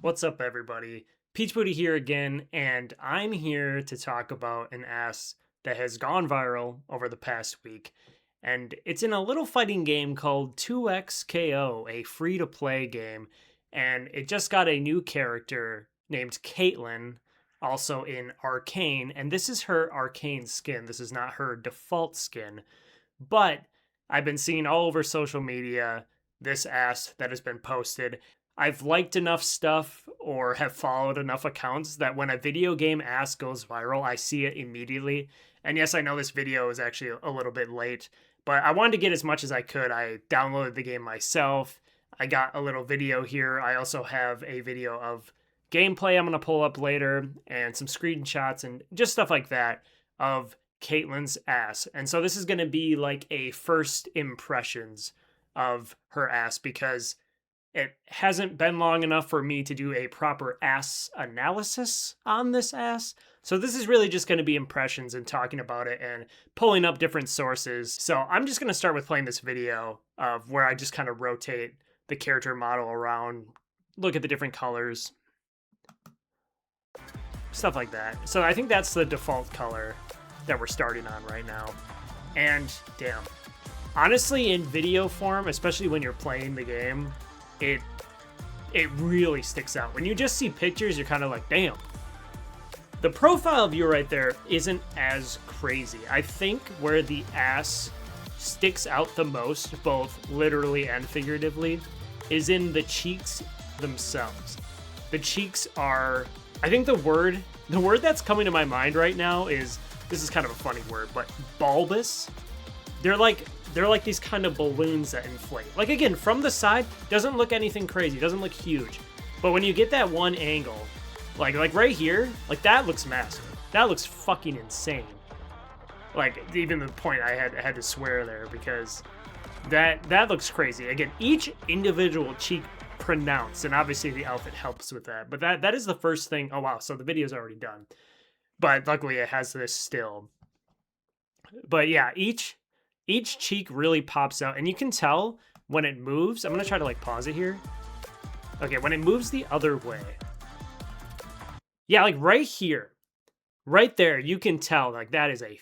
What's up, everybody? Peach Booty here again, and I'm here to talk about an ass that has gone viral over the past week. And it's in a little fighting game called 2XKO, a free to play game. And it just got a new character named Caitlyn, also in Arcane. And this is her Arcane skin. This is not her default skin. But I've been seeing all over social media this ass that has been posted. I've liked enough stuff or have followed enough accounts that when a video game ass goes viral, I see it immediately. And yes, I know this video is actually a little bit late, but I wanted to get as much as I could. I downloaded the game myself. I got a little video here. I also have a video of gameplay I'm going to pull up later and some screenshots and just stuff like that of Caitlyn's ass. And so this is going to be like a first impressions of her ass because it hasn't been long enough for me to do a proper ass analysis on this ass. So this is really just going to be impressions and talking about it and pulling up different sources. So I'm just going to start with playing this video of where I just kind of rotate the character model around, look at the different colors, stuff like that. So I think that's the default color that we're starting on right now. And damn, honestly, in video form, especially when you're playing the game, it really sticks out. When you just see pictures, you're kind of like, damn. The profile view right there isn't as crazy. I think where the ass sticks out the most, both literally and figuratively, is in the cheeks themselves. The cheeks are, I think the word that's coming to my mind right now is, this is kind of a funny word, but bulbous. They're like these kind of balloons that inflate. Like, again, from the side, doesn't look anything crazy, doesn't look huge. But when you get that one angle, like right here, like that looks massive. That looks fucking insane. Like, even the point I had to swear there because that looks crazy. Again, each individual cheek pronounced, and obviously the outfit helps with that. But that is the first thing. Oh wow, so the video's already done. But luckily it has this still. But yeah, each cheek really pops out, and you can tell when it moves. I'm gonna try to like pause it here. Okay, when it moves the other way. Yeah, like right here, right there, you can tell like that is a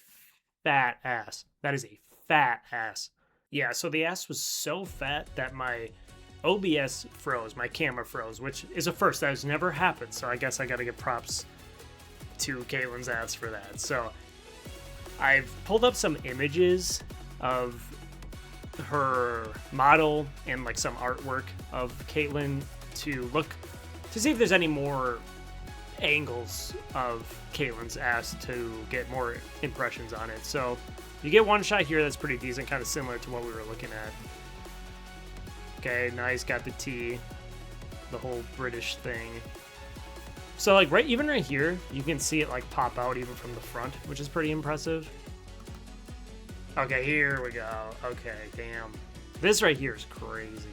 fat ass. That is a fat ass. Yeah, so the ass was so fat that my OBS froze, my camera froze, which is a first. That has never happened, so I guess I gotta give props to Caitlyn's ass for that. So I've pulled up some images of her model and like some artwork of Caitlyn to see if there's any more angles of Caitlyn's ass to get more impressions on it. So you get one shot here that's pretty decent, kind of similar to what we were looking at. Okay, nice, got the T, the whole British thing. So like even right here, you can see it like pop out even from the front, which is pretty impressive. Okay, here we go. Okay, damn. This right here is crazy.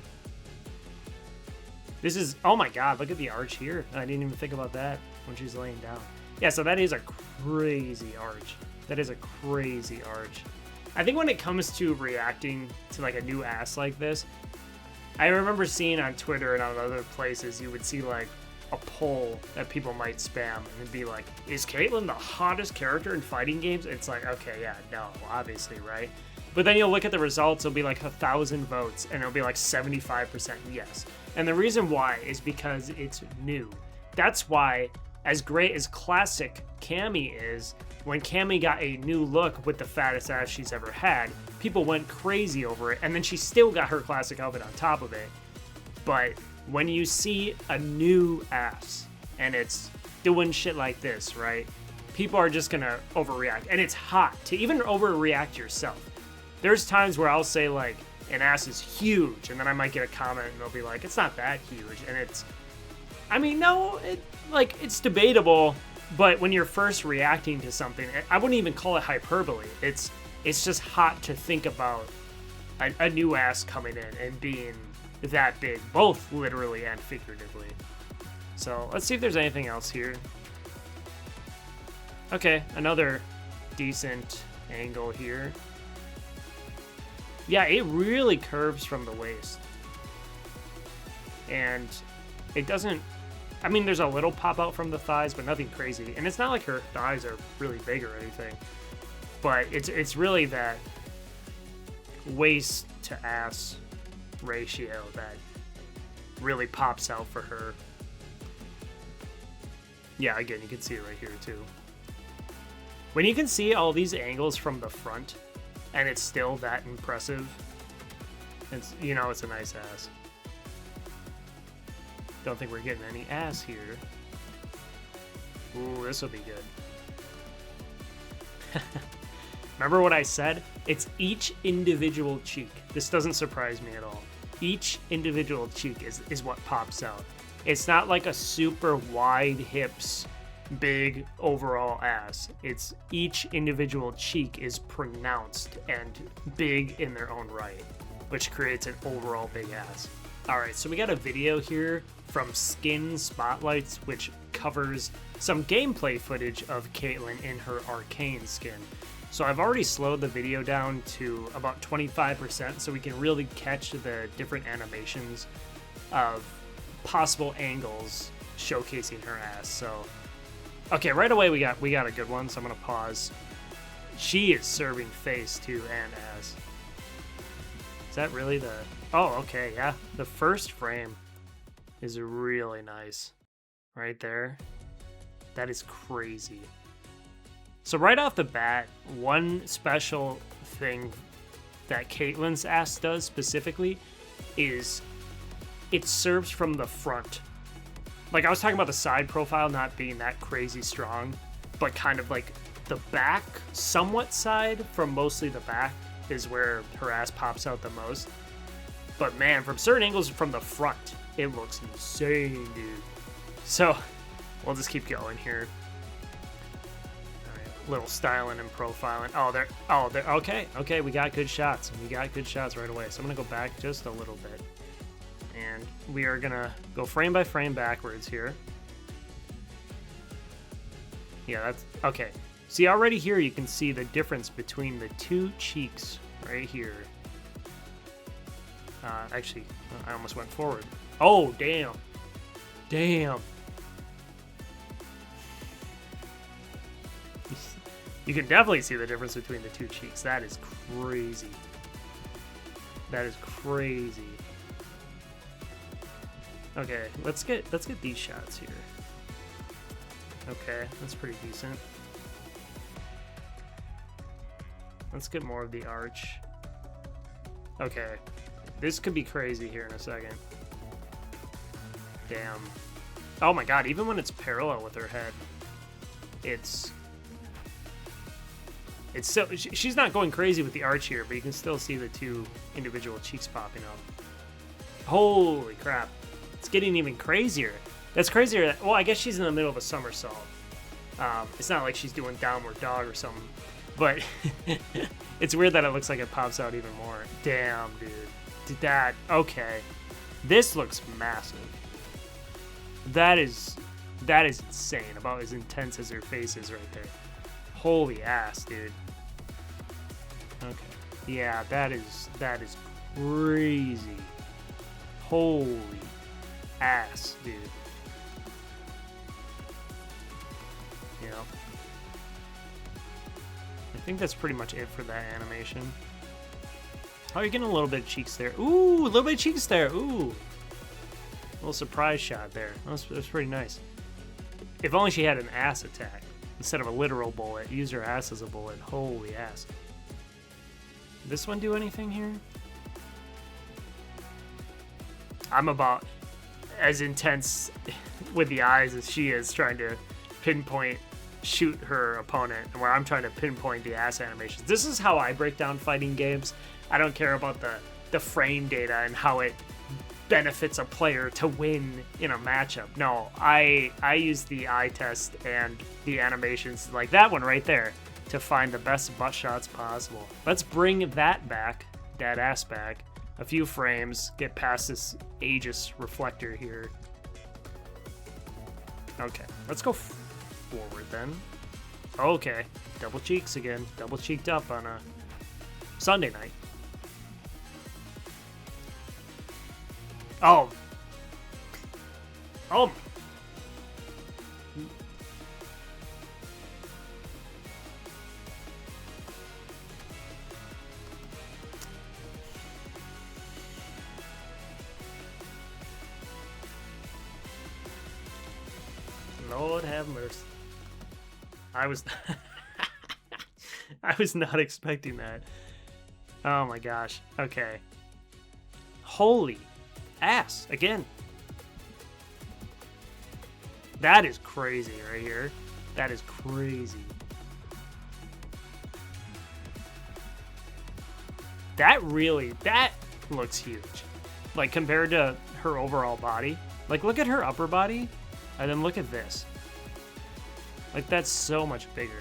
This is, oh my god, look at the arch here. I didn't even think about that when she's laying down. Yeah, so that is a crazy arch. That is a crazy arch. I think when it comes to reacting to like a new ass like this, I remember seeing on Twitter and on other places, you would see like a poll that people might spam and it'd be like, is Caitlyn the hottest character in fighting games? It's like, okay, yeah, no, obviously, right? But then you'll look at the results, it'll be like 1,000 votes and it'll be like 75% yes. And the reason why is because it's new. That's why, as great as classic Cammy is, when Cammy got a new look with the fattest ass she's ever had, people went crazy over it, and then she still got her classic outfit on top of it. But when you see a new ass and it's doing shit like this, right? People are just gonna overreact, and it's hot to even overreact yourself. There's times where I'll say like an ass is huge, and then I might get a comment and they'll be like, it's not that huge, and it's, I mean, no, it's debatable, but when you're first reacting to something, I wouldn't even call it hyperbole. It's just hot to think about a new ass coming in and being that big, both literally and figuratively. So let's see if there's anything else here. Okay, another decent angle here. Yeah, it really curves from the waist. And it doesn't I mean, there's a little pop out from the thighs, but nothing crazy. And it's not like her thighs are really big or anything. But it's really that waist to ass ratio that really pops out for her. Yeah, again, you can see it right here too. When you can see all these angles from the front and it's still that impressive, it's, you know, it's a nice ass. Don't think we're getting any ass here. Ooh, this will be good. Remember what I said? It's each individual cheek. This doesn't surprise me at all. Each individual cheek is what pops out. It's not like a super wide hips, big overall ass. It's each individual cheek is pronounced and big in their own right, which creates an overall big ass. Alright, so we got a video here from Skin Spotlights, which covers some gameplay footage of Caitlyn in her Arcane skin. So I've already slowed the video down to about 25% so we can really catch the different animations of possible angles showcasing her ass. So, okay, right away we got a good one, so I'm gonna pause. She is serving face too and ass. Is that really the... Oh, okay, yeah. The first frame is really nice. Right there. That is crazy. So right off the bat, one special thing that Caitlyn's ass does specifically is it serves from the front. Like I was talking about the side profile not being that crazy strong, but kind of like the back, somewhat side from mostly the back is where her ass pops out the most. But man, from certain angles from the front, it looks insane, dude. So we'll just keep going here. Little styling and profiling. Okay, we got good shots. We got good shots right away. So I'm gonna go back just a little bit. And we are gonna go frame by frame backwards here. Yeah, that's okay. See, already here you can see the difference between the two cheeks right here. Actually, I almost went forward. Oh, damn. Damn. You can definitely see the difference between the two cheeks. That is crazy. That is crazy. Okay, let's get these shots here. Okay, that's pretty decent. Let's get more of the arch. Okay, this could be crazy here in a second. Damn. Oh my god, even when it's parallel with her head, it's so she's not going crazy with the arch here, but you can still see the two individual cheeks popping up. Holy crap. It's getting even crazier. That's crazier. Well, I guess she's in the middle of a somersault. It's not like she's doing downward dog or something, but it's weird that it looks like it pops out even more. Damn, dude. Did that... Okay. This looks massive. That is insane. About as intense as her face is right there. Holy ass, dude. Okay. Yeah, that is crazy. Holy ass, dude. Yeah. I think that's pretty much it for that animation. Oh, you're getting a little bit of cheeks there. Ooh, a little bit of cheeks there. Ooh. A little surprise shot there. That was pretty nice. If only she had an ass attack. Instead of a literal bullet, use her ass as a bullet. Holy ass. Did this one do anything here? I'm about as intense with the eyes as she is trying to shoot her opponent, and where I'm trying to pinpoint the ass animations. This is how I break down fighting games. I don't care about the frame data and how it benefits a player to win in a matchup. No, I use the eye test and the animations like that one right there to find the best butt shots possible. Let's bring that back, that ass back, a few frames, get past this Aegis reflector here. Okay, let's go forward then. Okay, double cheeks again, double cheeked up on a Sunday night. Oh. Lord have mercy. I was I was not expecting that. Oh my gosh. Okay. Holy ass again. That is crazy right here. That is crazy. That looks huge. Like compared to her overall body. Like look at her upper body and then look at this. Like that's so much bigger.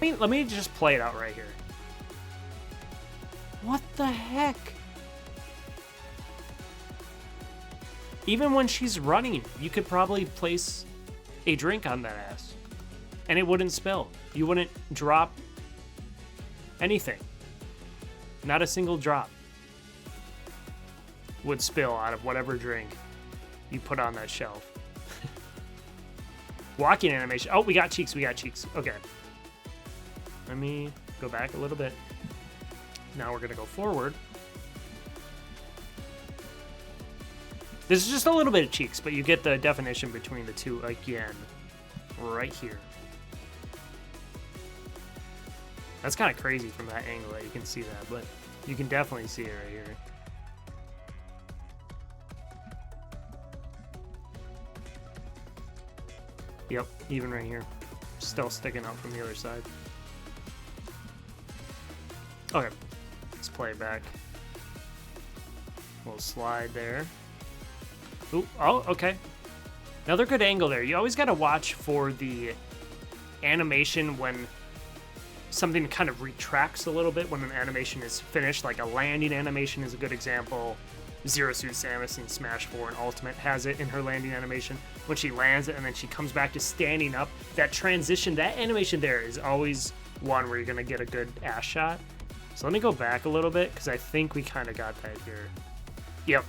Let me just play it out right here. What the heck? Even when she's running, you could probably place a drink on that ass and it wouldn't spill. You wouldn't drop anything. Not a single drop would spill out of whatever drink you put on that shelf. Walking animation. Oh, we got cheeks. Okay. Let me go back a little bit. Now we're going to go forward. This is just a little bit of cheeks, but you get the definition between the two again. Right here. That's kind of crazy from that angle that you can see that, but you can definitely see it right here. Yep, even right here. Still sticking out from the other side. Okay, let's play it back. Little slide there. Ooh, oh, okay. Another good angle there. You always got to watch for the animation when something kind of retracts a little bit when an animation is finished. Like a landing animation is a good example. Zero Suit Samus in Smash 4 and Ultimate has it in her landing animation. When she lands it and then she comes back to standing up, that transition, that animation there is always one where you're going to get a good ass shot. So let me go back a little bit because I think we kind of got that here. Yep.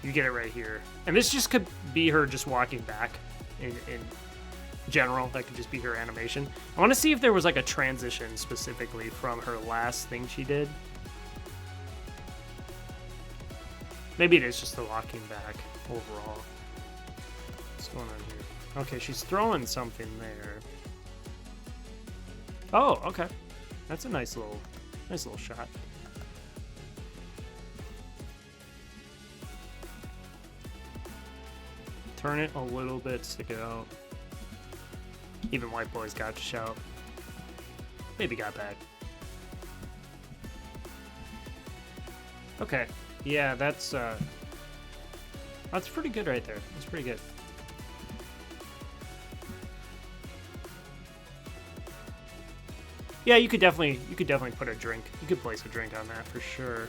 You get it right here. And this just could be her just walking back in general. That could just be her animation. I want to see if there was like a transition specifically from her last thing she did. Maybe it is just the walking back overall. What's going on here? Okay, she's throwing something there. Oh, okay. That's a nice little shot. Turn it a little bit, stick it out. Even white boys got to shout. Maybe got back. Okay. Yeah, that's pretty good right there. That's pretty good. Yeah, you could definitely put a drink. You could place a drink on that for sure.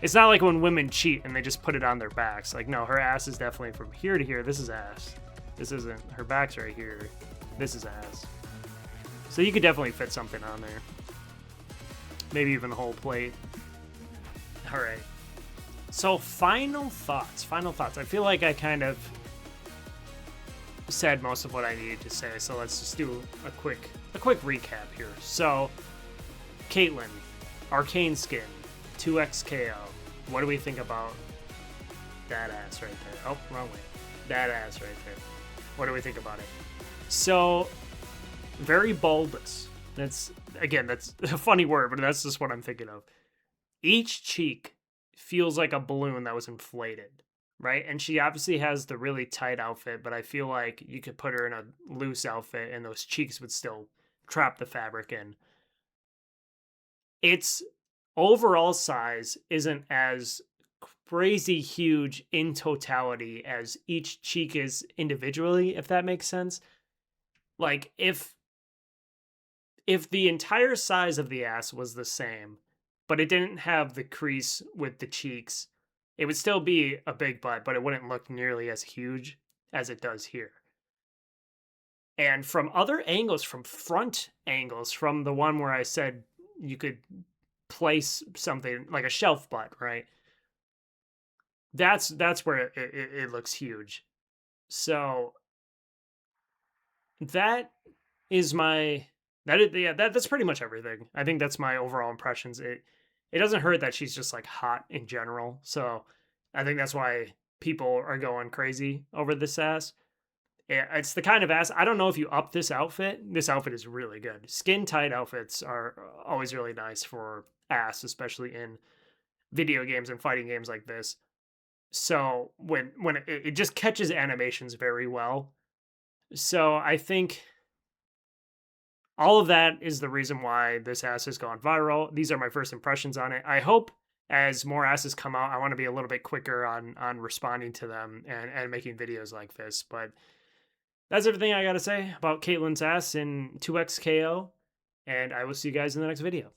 It's not like when women cheat and they just put it on their backs. Like, no, her ass is definitely from here to here. This is ass. This isn't. Her back's right here. This is ass. So you could definitely fit something on there. Maybe even the whole plate. All right. So final thoughts. I feel like I kind of said most of what I needed to say. So let's just do a quick recap here. So Caitlyn, Arcane skin, 2x KO. What do we think about that ass right there? Oh, wrong way. That ass right there. What do we think about it? So very bulbous. That's a funny word, but that's just what I'm thinking of. Each cheek feels like a balloon that was inflated, right? And she obviously has the really tight outfit, but I feel like you could put her in a loose outfit and those cheeks would still trap the fabric in. Its overall size isn't as crazy huge in totality as each cheek is individually, if that makes sense. Like if the entire size of the ass was the same, but it didn't have the crease with the cheeks, it would still be a big butt, but it wouldn't look nearly as huge as it does here. And from other angles, from front angles, from the one where I said you could place something like a shelf butt, right? That's where it looks huge. So that is that's pretty much everything. I think that's my overall impressions. It doesn't hurt that she's just like hot in general. So I think that's why people are going crazy over this ass. It's the kind of ass. I don't know if you up this outfit. This outfit is really good. Skin tight outfits are always really nice for ass, especially in video games and fighting games like this. So when it just catches animations very well. So I think all of that is the reason why this ass has gone viral. These are my first impressions on it. I hope as more asses come out, I want to be a little bit quicker on responding to them and making videos like this. But that's everything I got to say about Caitlyn's ass in 2XKO, and I will see you guys in the next video.